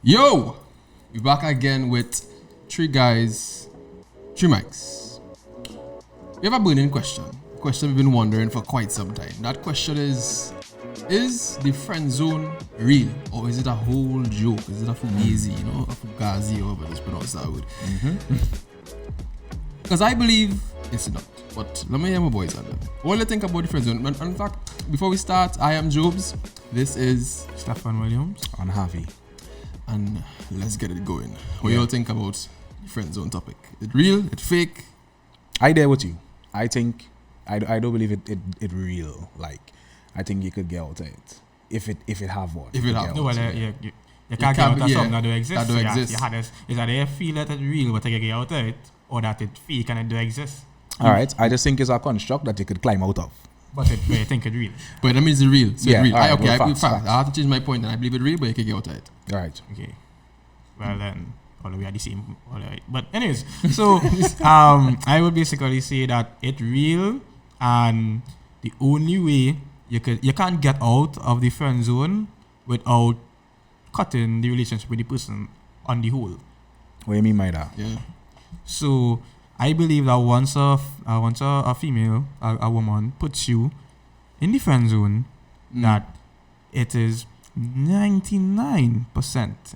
Yo, we're back again with 3guys3mics. We have a burning question. A question we've been wondering for quite some time. That question is the friend zone real, or is it a whole joke? Is it a fugazi, a fugazi, or whatever it's pronounced that word? Because I believe it's not. But let me hear my boys on them. What do you think about the friend zone? In fact, before we start, I am Jobs. This is Stefan Williams and Harvey. And let's get it going. What do you all think about the friend zone topic? It real? It fake? I there with you. I think I don't believe it real. Like I think you could get out of it if it have one. If it have no, well, you can't get out of something that don't exist. That don't exist. Is that they feel that it's real, but they get out of it, or that it fake and it don't exist? All right. I just think it's a construct that you could climb out of. But I think it's real. But that means it's real. So Yeah, it's real. alright, Okay, facts. I have to change my point, and I believe it's real, but you can get out of it. All right. Okay. Well then, all we are the same. All right. But anyways, so I would basically say that it's real, and the only way you can't get out of the friend zone without cutting the relationship with the person on the whole. What do you mean by that? Yeah. So I believe that once a female, a woman puts you in the friend zone, that it is 99%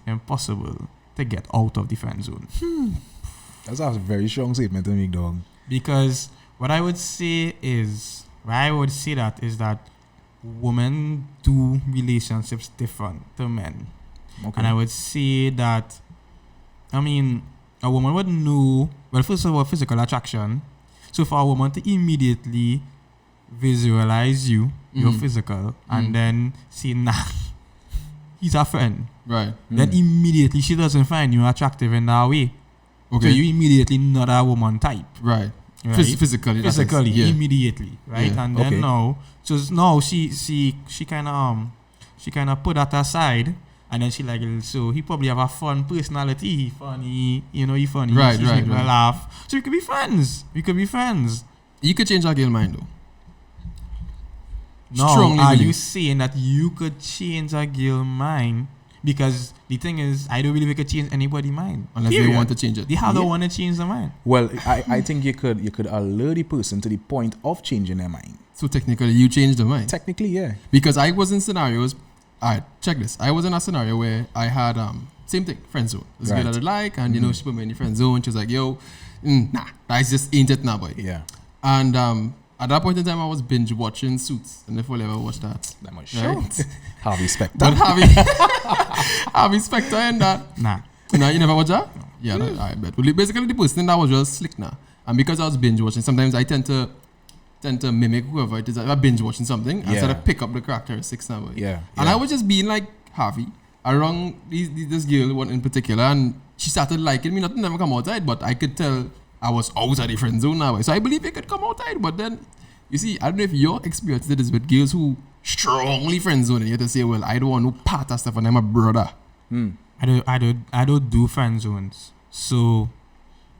impossible to get out of the friend zone. That's a very strong statement to make, dog. Because what I would say that women do relationships different to men. Okay. And I would say that, a woman would know, well, first of all, physical attraction. So for a woman to immediately visualize you, your physical, and then say, nah, he's a friend. Right. Then immediately she doesn't find you attractive in that way. Okay. So you immediately not a woman type. Right. Right? Physically, yeah. Immediately, right? Yeah. And then Okay. now she kind of put that aside, and then she like, so he probably have a fun personality, he funny, he funny, Right, she's right, making me right. laugh. So we could be friends. You could change a girl mind, though. No, Strongly are believe. you saying that you could change a girl mind? Because the thing is, I don't believe we could change anybody's mind. Unless they Period. want to change it. They have the want to change their mind. Well, I think you could alert the person to the point of changing their mind. So technically, you changed the mind. Technically, yeah. Because I was in scenarios. Alright, check this. I was in a scenario where I had same thing, friend zone. This girl Right. that I like, and she put me in the friend zone. She was like, "Yo, nah, that's just ain't it now, boy." Yeah. And at that point in time, I was binge watching Suits, and if I ever watched that, That much right? Harvey Specter. But Harvey Specter and that. Nah. No, you never watch that? Yeah, no, I bet. Well, basically, the person that was just slick now, and because I was binge watching, sometimes I tend to mimic whoever it is. I binge watching something and sort of pick up the characteristics now. Yeah. And I was just being like Harvey around this girl one in particular, and she started liking me. Nothing never come outside, but I could tell I was out of the friend zone now. So I believe it could come outside, but then you see, I don't know if your experience is with girls who strongly friend zone, and you have to say, well, I don't want no part of stuff, and I'm a brother. I don't do friend zones. So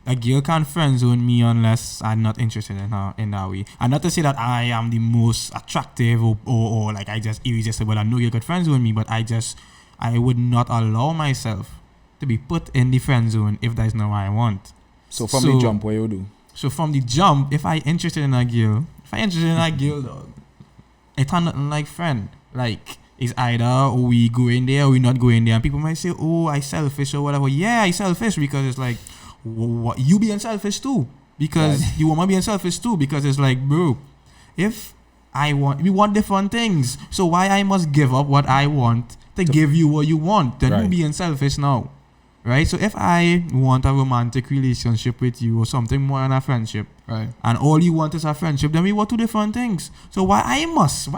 a girl can't friend zone me unless I'm not interested in her in that way. And not to say that I am the most attractive or like I just irresistible. I know you could friend zone me, but I would not allow myself to be put in the friend zone if that is not what I want. So from the jump, what you do? So from the jump, if I interested in a girl, dog, it's nothing like friend. Like, it's either we go in there or we not go in there. And people might say, oh, I selfish or whatever. Yeah, I selfish because it's like, what, you being selfish too. Because you want me being selfish too. Because it's like, bro, if we want different things. So why I must give up what I want to give you what you want? Then you being selfish now. Right? So if I want a romantic relationship with you or something more than a friendship, Right. and all you want is a friendship, then we want two different things. So why I must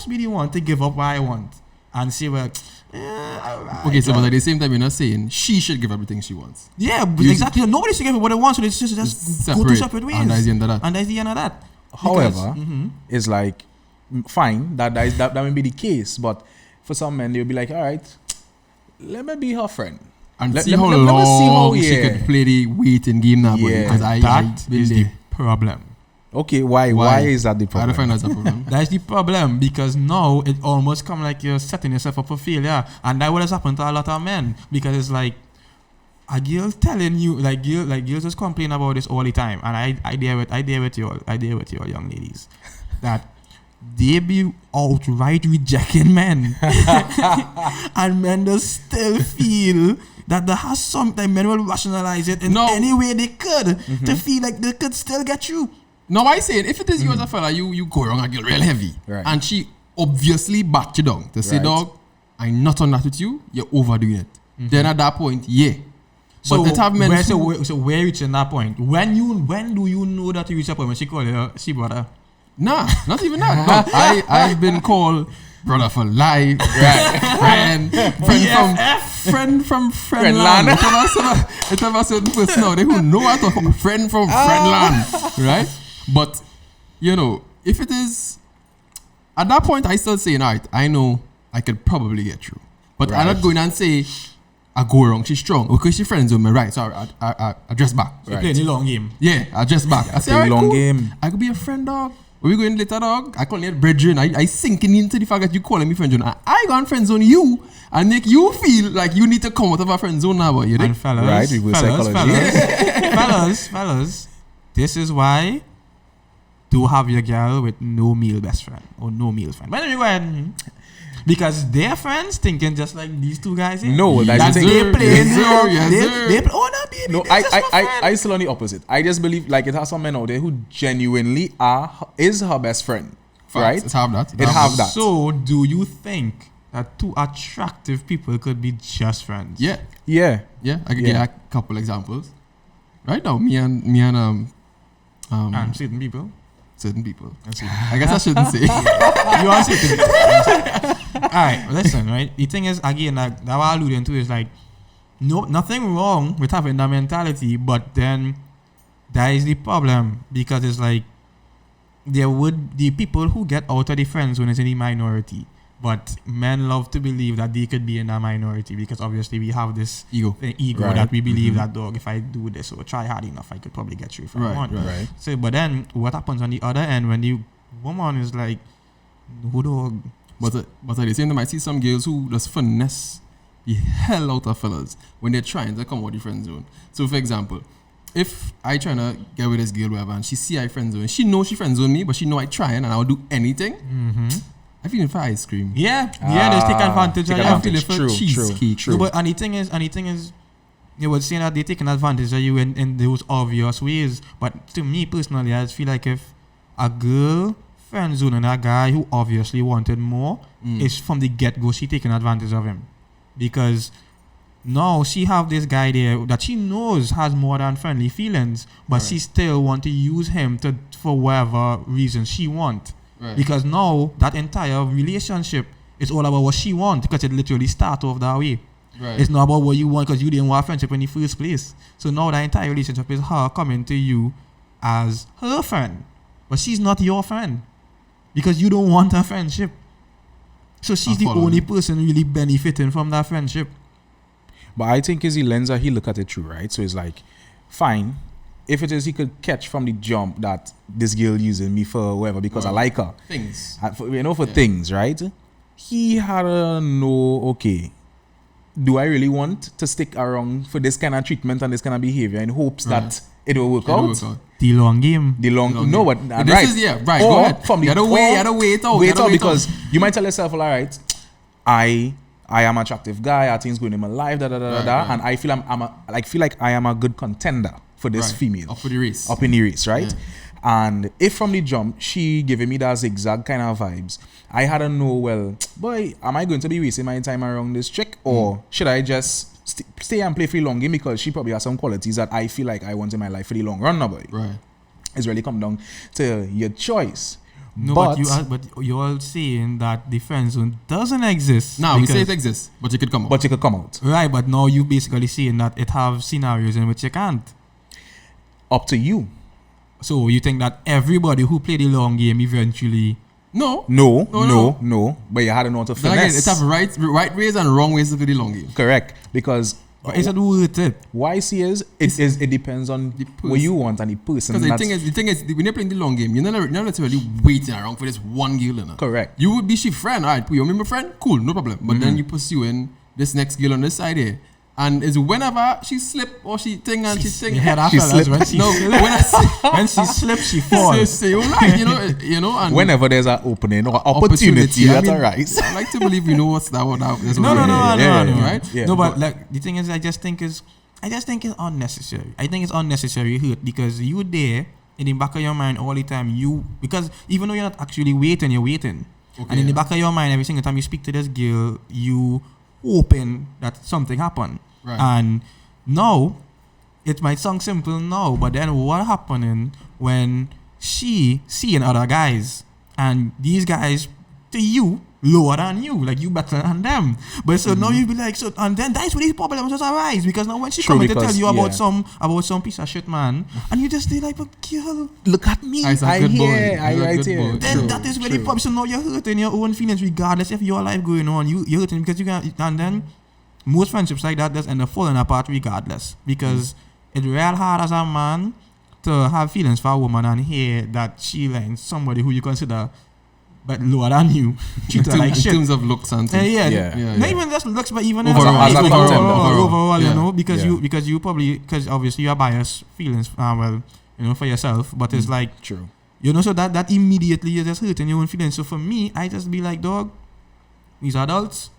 be the one to give up what I want and say, well, Okay, so but at the same time, you're not saying she should give everything she wants. yeah, but exactly. Nobody should give what they want, so it's just go two separate ways. And that's the end of that. And that's the end of that. However, it's like fine that may be the case, but for some men they'll be like, all right, let me be her friend. And Let see me how see how, long she could play the waiting game now, boy. Yeah. Because That is the problem. Okay, why is that the I problem? don't find that's a problem. That's the problem, because now it almost come like you're setting yourself up for failure, and that would have happened to a lot of men, because it's like a girl telling you, girls just complain about this all the time, and I deal with you all young ladies, that they be outright rejecting men, and men just still feel that there has something, men will rationalize it in any way they could to feel like they could still get you. No, I say if it is you as a fella, you go wrong a girl real heavy, Right. and she obviously backed you down to say, Right. dog, I'm not on that with you, you're overdoing it. Then at that point, yeah. So But it have men where reaching that point? When do you know that you reach a point when she call you she brother? Nah, not even that. No, I've been called brother for life, friend from Friendland. It have a certain person now, they who know how to talk friend from Friendland, right? But you know, if it is at that point, I still say, alright, I know I could probably get through, but I'm not going and say I go wrong. She's strong because she friends with me, right? So I dress back. You play the long game. Yeah, I dress back. I say, play alright, long cool. game. I could be a friend, dog. When we going later, dog, I call it brethren. I sinking into the fact that you calling me friend zone. I go and friend zone you and make you feel like you need to come out of a friend zone now, boy. You think? And fellas, Right, we will psychology. fellas, this is why to have your girl with no male best friend or no male friend. But anyway, go ahead. Because their friends thinking just like these two guys here. No, that's the thing. They play. Yes, sir. Yes, sir. They play. Oh no, baby. No, that's just my friend. I still on the opposite. I just believe like it has some men out there who genuinely is her best friend, right? It have that. It have that. So, do you think that two attractive people could be just friends? Yeah. Yeah. Yeah. I could Yeah. get a couple examples. Right now, me and And certain people. certain people. And certain I guess I shouldn't say. you are certain. Alright, listen, right? The thing is, again, that what I'm alluding to is like, nothing wrong with having that mentality, but then that is the problem, because it's like the people who get out of the friend zone is in the minority, but men love to believe that they could be in a minority because obviously we have this Ego. ego Right. that we believe that, dog, if I do this or try hard enough, I could probably get through if I want. Right. So, but then what happens on the other end when the woman is like, no, dog. But at the same time, I see some girls who just finesse the hell out of fellas when they're trying to come out the friend zone. So, for example, if I trying to get with this girl, whatever, and she see I friend zone, she know she friend zone me, but she know I trying and I'll do anything. I feel for ice cream. Yeah, they take advantage of take you. I feel it for True, cheesecake. true. No, but and the thing is, you would say that they're taking advantage of you in those obvious ways. But to me personally, I just feel like if a girl friend zone and a guy who obviously wanted more, is from the get go she taking advantage of him, because now she have this guy there that she knows has more than friendly feelings, but she still want to use him for whatever reason she want. Right. Because now that entire relationship is all about what she wants, because it literally starts off that way. Right. It's not about what you want because you didn't want friendship in the first place. So now the entire relationship is her coming to you as her friend, but she's not your friend because you don't want her friendship. So she's the only person really benefiting from that friendship. But I think is the lens that he look at it through, right? So it's like, fine. If it is he could catch from the jump that this girl using me for whatever because I like her. Things. For things, right? He had to know, okay, do I really want to stick around for this kind of treatment and this kind of behavior in hopes that it will work out? The long game. No, but This right. is, yeah, right, Or go ahead. From the You gotta wait out. Wait out because you might tell yourself, all right, I am an attractive guy, I think going in my life, Right. and I feel I feel like I am a good contender for this female. Up for the race. Up in the race, right? Yeah. And if from the jump she giving me that zigzag kind of vibes, I had to know, well, boy, am I going to be wasting my time around this chick, or should I just stay and play for the long game because she probably has some qualities that I feel like I want in my life for the long run now, boy. Right. It's really come down to your choice. No, but you are saying that the friend zone doesn't exist. Now we say it exists, but you could come out. But you could come out. Right, but now you basically saying that it have scenarios in which you can't. Up to you. So you think that everybody who play the long game eventually... No. No. But you had to know how to Then again, finesse. it have right ways and wrong ways to play the long game. Correct. Because But is it worth it? Why I see is it depends on what you want and the person. Because the thing is, when you're playing the long game, you're not necessarily waiting around for this one girl. Correct. You would be she friend, alright. You remember friend? Cool, no problem. But then you pursuing this next girl on this side here. And it's whenever she slip or she thing and she thing. Yeah, She slip. when she No, when I say, when she slips, she falls. say right, you know. And Whenever there's an opening or opportunity that arise. I like to believe you know what's that. That's No, I know. right? Yeah. No, but like the thing is, I just think it's unnecessary. I think it's unnecessary hurt because you there in the back of your mind all the time. Because even though you're not actually waiting, you're waiting. Okay, And in the back of your mind, every single time you speak to this girl, you hoping that something happen. Right. And now, it might sound simple now, but then what happening when she seeing other guys and these guys to you lower than you, like you better than them. But so now you be like, so and then that's where these problems just arise because now when she come to tell you about some piece of shit man, and you just stay like, but girl, Look at me. I good boy. hear. I He's a right good here. boy. then True, that is where the true. problem. So now you're hurting your own feelings regardless if your life going on. You're hurting because you can, and then most friendships like that just end up falling apart regardless because it's real hard as a man to have feelings for a woman and hear that she like somebody who you consider but lower than you treat her like in shit. terms of looks and things. Yeah. Not even just looks, but even Overall, as a content, overall, yeah. you know, because Yeah. you probably because obviously you are biased feelings, for yourself, but it's like True. so that immediately you're just hurting your own feelings. So for me, I just be like, dog, these adults,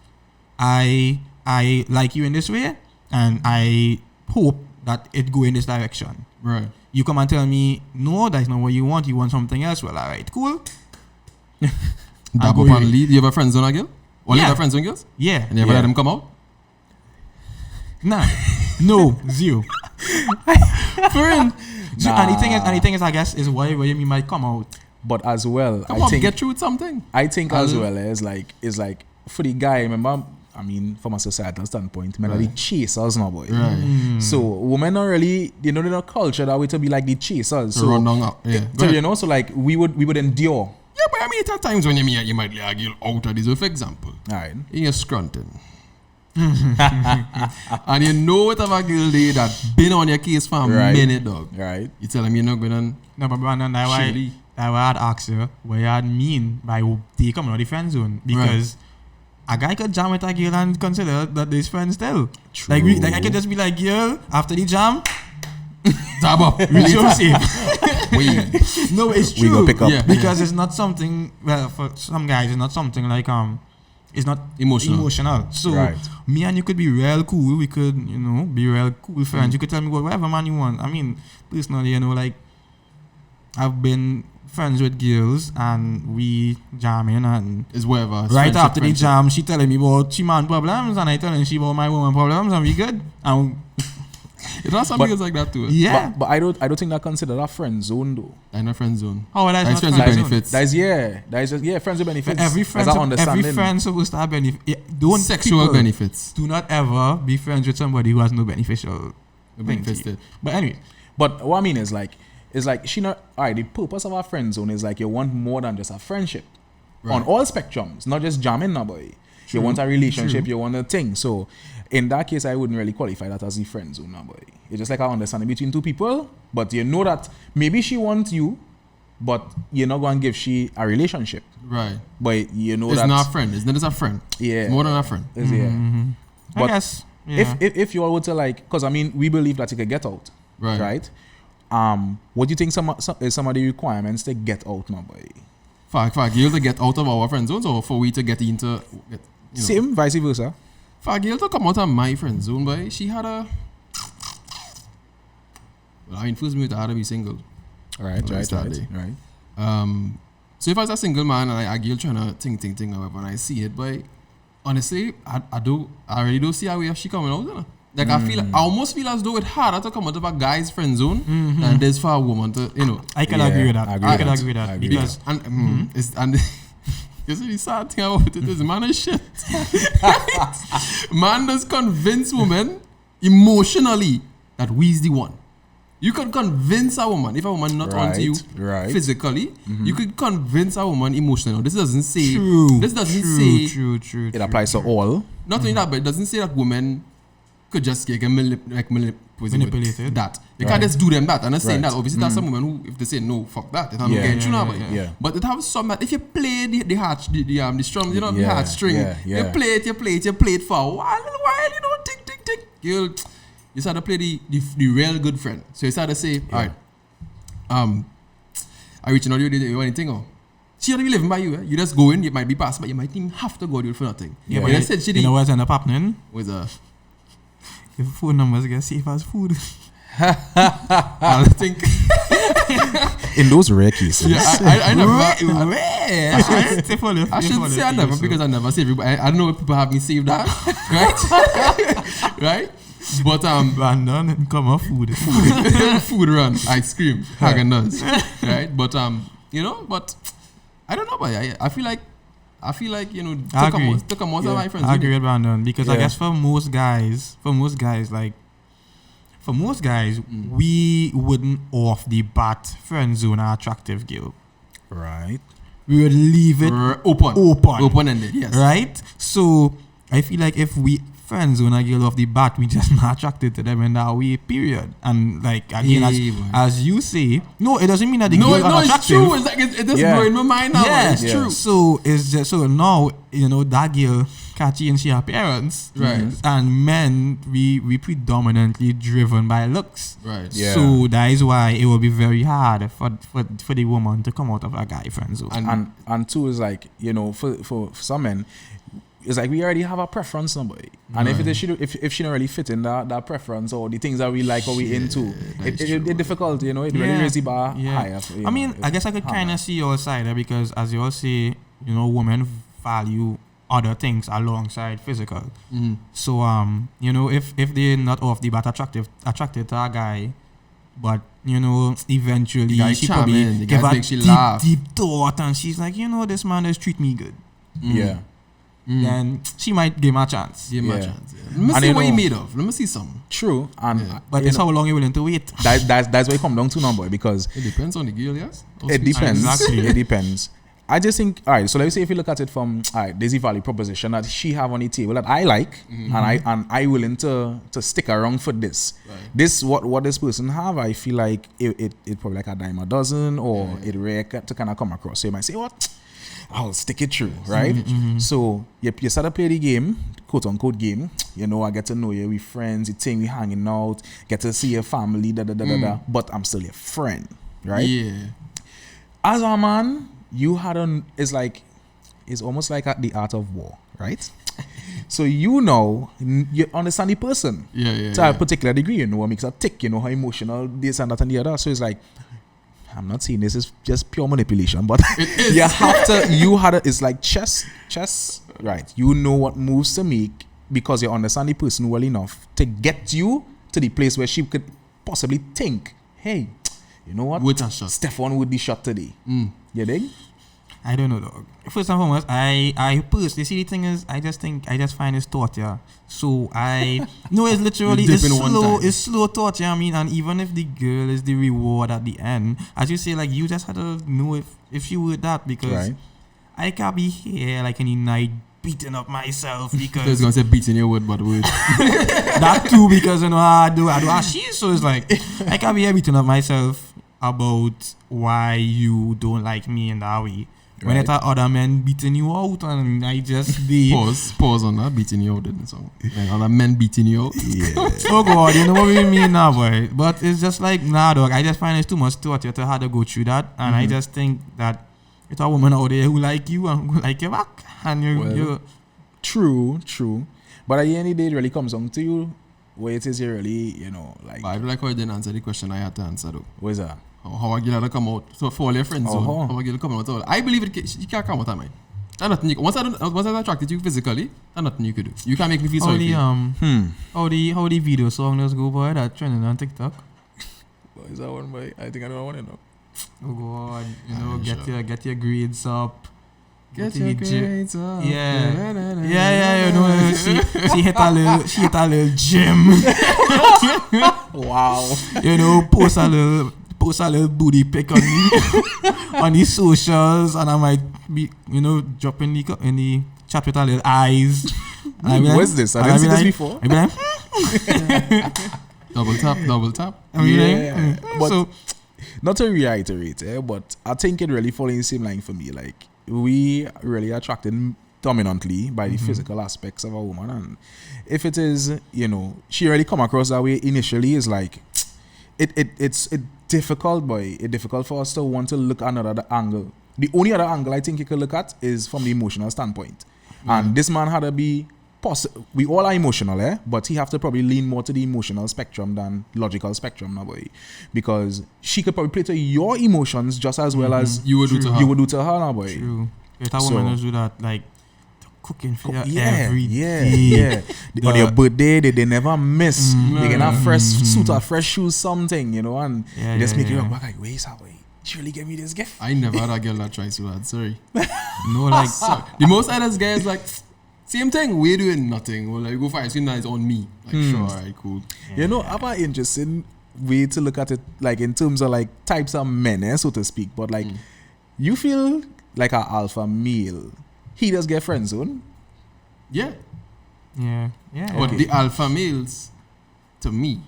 I like you in this way, and I hope that it go in this direction. Right. You come and tell me, no, that's not what you want. You want something else. Well, all right, cool. Dab go up and with- lead. You have a friend zone girl? Only Yeah. have friend zone girls? Yeah. And you ever Yeah. let them come out? Nah. No. Zero. For real? So, and the thing is, I guess, is why you might come out. But as well, Come on, get through with something. I think as I'll- well is like for the guy, remember, I mean, from a societal standpoint, men are the Right. chasers now, boy. Right. So women are really, they're not culture that way to be like the chasers. So So, run down up. Yeah. so you know, so like we would endure. Yeah, but I mean, there are times when you might like a girl out of this. So for example, All right. in your scrunting. And you know what of a girl there that been on your case for a Right. minute, dog. Right. You tell them you're not going on. No, but Brandon, that's why Surely. I'd ask you what you mean by they coming out of the friend zone. Because a guy could jam with a girl and consider that they're friends still. Like I could just be like, girl, after the jam, Dab up. relationship. Wait. No, it's We true. go pick up. Yeah. Because it's not something, well, for some guys, it's not something like, it's not emotional. So, Right. me and you could be real cool. We could, be real cool friends. You could tell me whatever man you want. I mean, personally, like, I've been friends with girls and we jamming and It's whatever. It's right friendship, after the friendship. jam, she telling me about she man problems and I telling she about my woman problems and we good. And It has some But- girls like that too. yeah. But I don't think that considered a friend zone though. I know friend zone. How would I That's not friends with friend zone? benefits. That is just friends with benefits. Every friend, As I understand every it. friend supposed to have benefit. Yeah, don't Sexual people benefits. do not ever be friends with somebody who has no beneficial The thing to benefits you. that. But anyway, But what I mean is like she not alright. The purpose of our friend zone is like you want more than just a friendship on all spectrums, not just jamming now, boy. You want a relationship, you want a thing. So in that case, I wouldn't really qualify that as the friend zone now, boy. It's just like I understand between two people, but you know that maybe she wants you, but you're not going to give she a relationship. Right. But you know It's that not a friend. It's not just a friend. yeah, It's more than a friend. is yeah. I But guess yeah. If you all were to like, because I mean, we believe that you can get out, Right. what do you think some is some of the requirements to get out now, boy? For girl to get out of our friend zones or for we to get into Same, vice versa. For a girl to come out of my friend zone, boy, she had a. Well, I mean, first me I had to be single. Right. So if I was a single man and a girl trying to think, however, and I see it, boy, honestly, I really don't see how she coming out. You know? Like I almost feel as though it's harder to come out of a guy's friend zone than it is for a woman to, I can Yeah, agree with that. I agree I with can that. agree with I that agree because and you see the sad thing about it is man is shit. Man does convince women emotionally that we's the one. You can convince a woman if a woman not onto you physically. You could convince a woman emotionally. Now, this doesn't say. true. This doesn't say. True. It applies to all. Not only that, but it doesn't say that women could just get manipulated. that. You can't just do them that. I'm not saying Right. that. Obviously, there's some women who, if they say no, fuck that, they don't Yeah. get you know. Yeah. But it have some that if you play the heart, the strums, you know, the Yeah, heartstring, yeah. you play it for a while, you know, tick. You start to play the real good friend. So you start to say, all right, I reaching out you do anything or she already living by you. You just go in, you might be passed, but you might even have to go do it for nothing. Yeah, But but said she you know what's end up happening? was a If phone numbers get safe as food. I think In those rare cases. yeah, I never I shouldn't say I never because I never save everybody. I don't know if people have me saved that. Right? Right? But Brandon and come off food. food run, ice cream, Häagen-Dazs. Right? But you know, but I don't know, but I feel like you know I agree. took a most of my friends. I agree with Brandon because I Yeah. guess for most guys, we wouldn't off the bat friend zone an attractive girl. Right. We would leave it Open ended, yes. right? So I feel like if we friend zone a girl off the bat, we just not attracted to them in that way, period. And like again, Yeah, man. as you say, no, it doesn't mean that the No, girl not it's attractive. true. It's like it's just Yeah. blowing my mind now. Yeah, It's true. So it's just so now you know that girl can change her appearance, Right. And men we predominantly driven by looks, Right. Yeah. So that is why it will be very hard for the woman to come out of a guy friend zone. And two is like, you know, for some men, it's like we already have a preference somebody. And if she don't really fit in that preference or the things that we like or we into, that's it's difficult, you know, it really raises the bar higher. I mean, I guess I could kind of see your side there because as you all say, you know, women value other things alongside physical. Mm-hmm. So you know, if they're not off the bat attracted to a guy, but you know, eventually The guy she charming, probably the give guy a makes you laugh. deep thought and she's like, you know, this man does treat me good. Yeah. Then she might give him a chance. Give him a Yeah. chance. Yeah. Let me And see you what he know- made of. Let me see some. True. And Yeah. But you it's know, how long you're willing to wait. that's where it come down to now, boy, because It depends on the girl, yes? it depends. Exactly. It depends. I just think, all right, so let's say if you look at it from, all right, there's a value proposition that she have on the table that I like and I willing to stick around for this. Right. This, what this person have, I feel like it probably like a dime a dozen or it rare to kind of come across. So you might say, what? I'll stick it through, right? So you start to play the game, quote unquote game. You know, I get to know you, we friends, the thing, we hanging out, get to see your family, but I'm still your friend, right? Yeah. As a man, you had it's almost like the art of war, right? So you know, you understand the person Yeah. to a particular degree. You know what makes a tick, you know how emotional this and that and the other. So it's like, I'm not saying this is just pure manipulation, but you have to, it's like chess, right? You know what moves to make because you understand the person well enough to get you to the place where she could possibly think, hey, you know what? With a shot. Stefan would be shot today. You dig? I don't know, dog. First and foremost, I personally see the thing is, I just find it's thought, yeah. So it's literally You dip in one time. it's slow thought, yeah. I mean, and even if the girl is the reward at the end, as you say, like you just had to know if she would that because Right. I can't be here like any night beating up myself I was because gonna say beating your word, but word. that too because you know I do as she so it's like I can't be here beating up myself about why you don't like me in that way. When Right. it's other men beating you out and I just be Pause on that beating you out, didn't so? Like other men beating you out. Yeah. oh god, you know what we mean now, boy. But it's just like nah, dog. I just find it's too much thought to have to go through that, and I just think that it's a woman out there who like you and who like you back, and you True. But at the end of the day, it really comes down to you where it is you really, you know, like, But I feel like how you didn't answer the question I had to answer though. what is that? How a girl had to come out. So for all your friends, Uh-huh. how a girl come out. So I believe she can't come out of mine. And nothing once I attracted you physically, and nothing you could do. You can't make me feel how sorry the for you. how the video song does go, boy, that trending on TikTok. What is that one, boy? I think I don't want to know. Oh god, you know, I'm get your grades up. Get to your the gym. grades up. Yeah, you know, she hit a little gym. Wow. You know, post a little booty pic on the socials, and I might be, you know, dropping in the chat with a little eyes. And I be What's this? I and didn't be see this like- before. I be like, Double tap. I mean, Yeah, but so not to reiterate, but I think it really falls in the same line for me. Like, we really attracted dominantly by the physical aspects of a woman, and if it is, she really come across that way initially, is like it's difficult, boy. It's difficult for us to want to look at another angle. The only other angle I think you could look at is from the emotional standpoint, and this man had to be. We all are emotional, but he have to probably lean more to the emotional spectrum than logical spectrum now, boy, because she could probably play to your emotions just as well as You would do to her. you would do to her now, boy. true. If a woman does do that, like cooking for you Yeah, every yeah, day. yeah. On your birthday, they never miss. They can have fresh Mm. suit or fresh shoes, something, and Yeah, they just yeah, make you yeah. look back like, wait, boy, she really gave me this gift. I never had a girl that tries so hard. Sorry. No, like The most honest guy is like, same thing. We're doing nothing. Well, like, go for ice cream. That is on me. Like, sure, alright, cool. I have an interesting way to look at it, like in terms of like types of men, so to speak. But like, you feel like an alpha male, he does get friend zone. Yeah. yeah. But the alpha males, to me,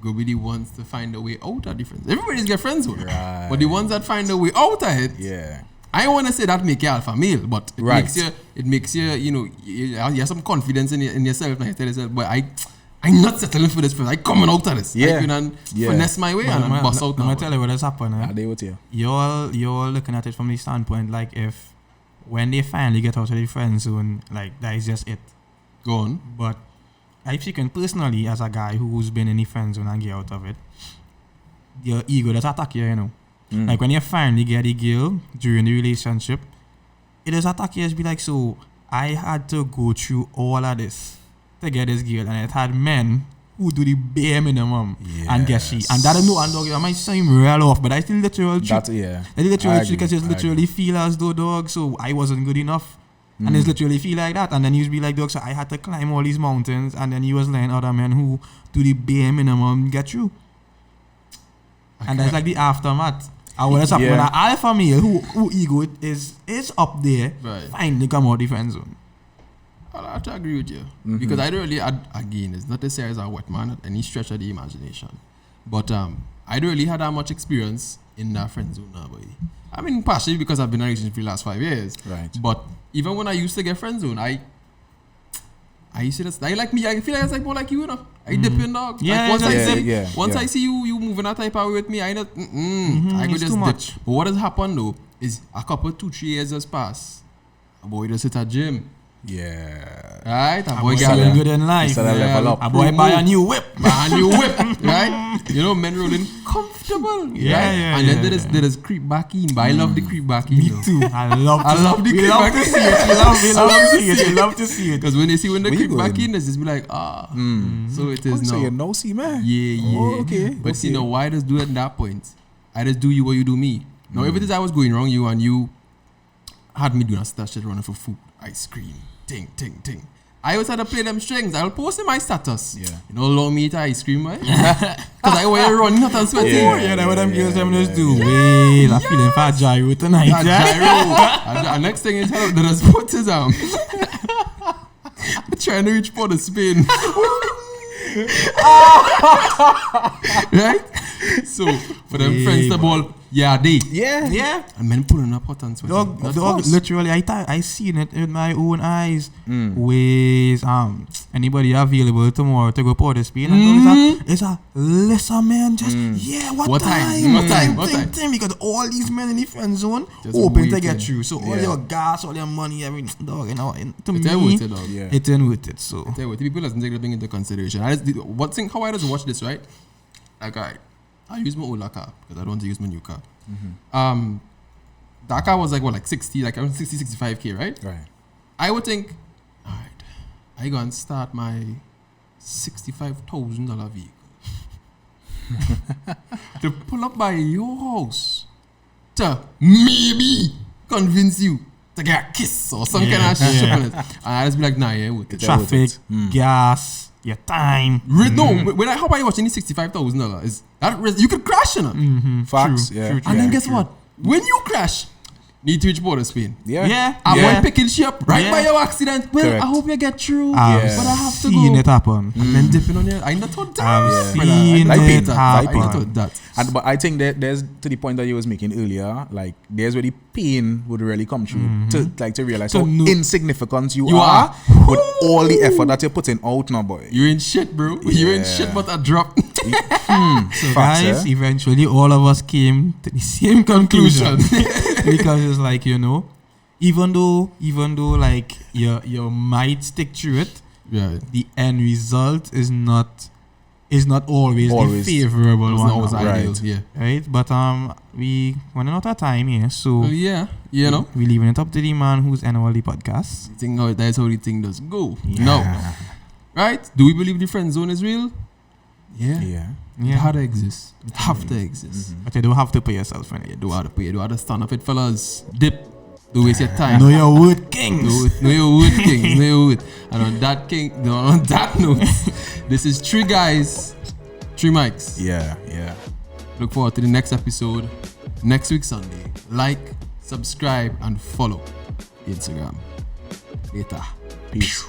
go be the ones to find a way out of the friends. Everybody's get friends with. Right. But the ones that find a way out of it, Yeah. I don't want to say that make you alpha male, but it Right. makes you, you have some confidence in yourself. And you tell yourself, but I'm not settling for this first. I'm coming out of this. Yeah. I can Yeah. finesse my way and I'm bust out Let me now. tell you what has happened. Are they with you? You're looking at it from the standpoint like if when they finally get out of the friend zone, like that is just it. Go on. But I'm speaking personally as a guy who's been in the friend zone and get out of it. Your ego does attack you, Like when you finally get the girl during the relationship, it does attack you. It's be like, so I had to go through all of this to get this girl, and it had men who do the bare minimum and get she. And that I might seem real off, but I still literally That, yeah. I literally I agree, because it's I literally feel as though, dog, so I wasn't good enough. And it's literally feel like that. And then you'd be like, dog, so I had to climb all these mountains, and then you was letting other men who do the bare minimum get through. And that's like the aftermath. And what has happened when an alpha male who ego is up there, Right. finally come out of the friend zone. I'll have to agree with you. Because I don't really, again, it's not to say as a wet man at any stretch of the imagination. But I don't really had that much experience in that friend zone now, boy. I mean, partially because I've been in a relationship for the last 5 years. Right. But even when I used to get friend zone, I used to just, I like me, I feel like it's like more like you, I dip in, dog. Yeah, like once I yeah, see, yeah, once yeah. I see you moving that type of way with me, I not, I could it's just too dip. much. But what has happened though is a couple 2-3 years has passed. A boy just hit a gym. Yeah. Right? A boy Boy, got getting good in life. Instead of level up. A boy buy a new whip. buy a new whip, right? Men rolling comfortable, right? yeah, and then yeah, there is creep back in, but I love the creep back in. Me though. too. I love the We creep love back to in. see it. We love to see it. Because when they see when the Where you creep back going? in, it's just be like, so it is So now. you're nosy, man. Yeah. Oh, okay. But see, now why does do it at that point? I just do you what you do me. Now, if it is I was going wrong, you had me doing that shit running for food, ice cream, ting. I always had to play them strings. I'll post in my status. Yeah. Allow me to ice cream, right? Because I want to run, not and sweaty. Yeah, that's what them girls them just do. Wait, I'm feeling fat gyro tonight. That gyro. And next thing is, the response is trying to reach for the spin. Right? So, for them friends, the ball, they. Yeah. And men pulling up hot and sweaty. Dog, Not us. literally, I seen it with my own eyes. Ways, anybody available tomorrow to go pour the spin? And it's a lesser man. Just what time? What time? Because all these men in the friend zone Just open to waiting. get through. So all your gas, all your money, everything, dog. To It's me, worth it, dog. Yeah. it ain't worth it. So Tell you what, people doesn't take everything into consideration. How I just watch this, right? Like, I use my old car because I don't want to use my new car. That car was like 60, like around 60, 65K, right? Right. I would think, all right, I go and start my $65,000 vehicle to pull up by your house to maybe convince you to get a kiss or some kind of shit on it. And I just be like, nah, yeah, with it. traffic, gas, your time. No, when I hop on watching the $65,000 is that you could crash in it. Facts. True, Yeah. true, And then guess what? When you crash, need to reach border Spain. Yeah. Avoid picking she up right Yeah. by your accident. Well, Correct. I hope you get through, I've but I have to seen go. it happen. And then dipping on your. I not thought that. I've brother. seen I not it thought that. I not happen. thought that. But I think that there's to the point that you was making earlier, like there's where the pain would really come through to realize To how know- insignificant you You are are. with all the effort that you're putting out now, boy. You're in shit, bro. You're in shit, but I dropped. So Facts, guys, eh? eventually all of us came to the same conclusion. Because it's like, you know, even though like you might stick through it, Yeah. the end result is not always Always. the favorable It's one. not always now, ideal. Right. Yeah. right? But we running out of time here, so Well, yeah. You know. we leaving it up to the man who's ending all the podcasts. That's how the thing does go. No. Right? Do we believe the friend zone is real? Yeah. Yeah. It had to exist. It have to exist. But you don't have to pay yourself in You it. do have to pay. You do have to stand up it, fellas. Dip. Don't waste your time. Know your word, kings. Know your wood, king. Know your wood. And on that note, this is 3 guys, 3 mics. Yeah. Look forward to the next episode next week Sunday. Like, subscribe, and follow Instagram. Later. Peace.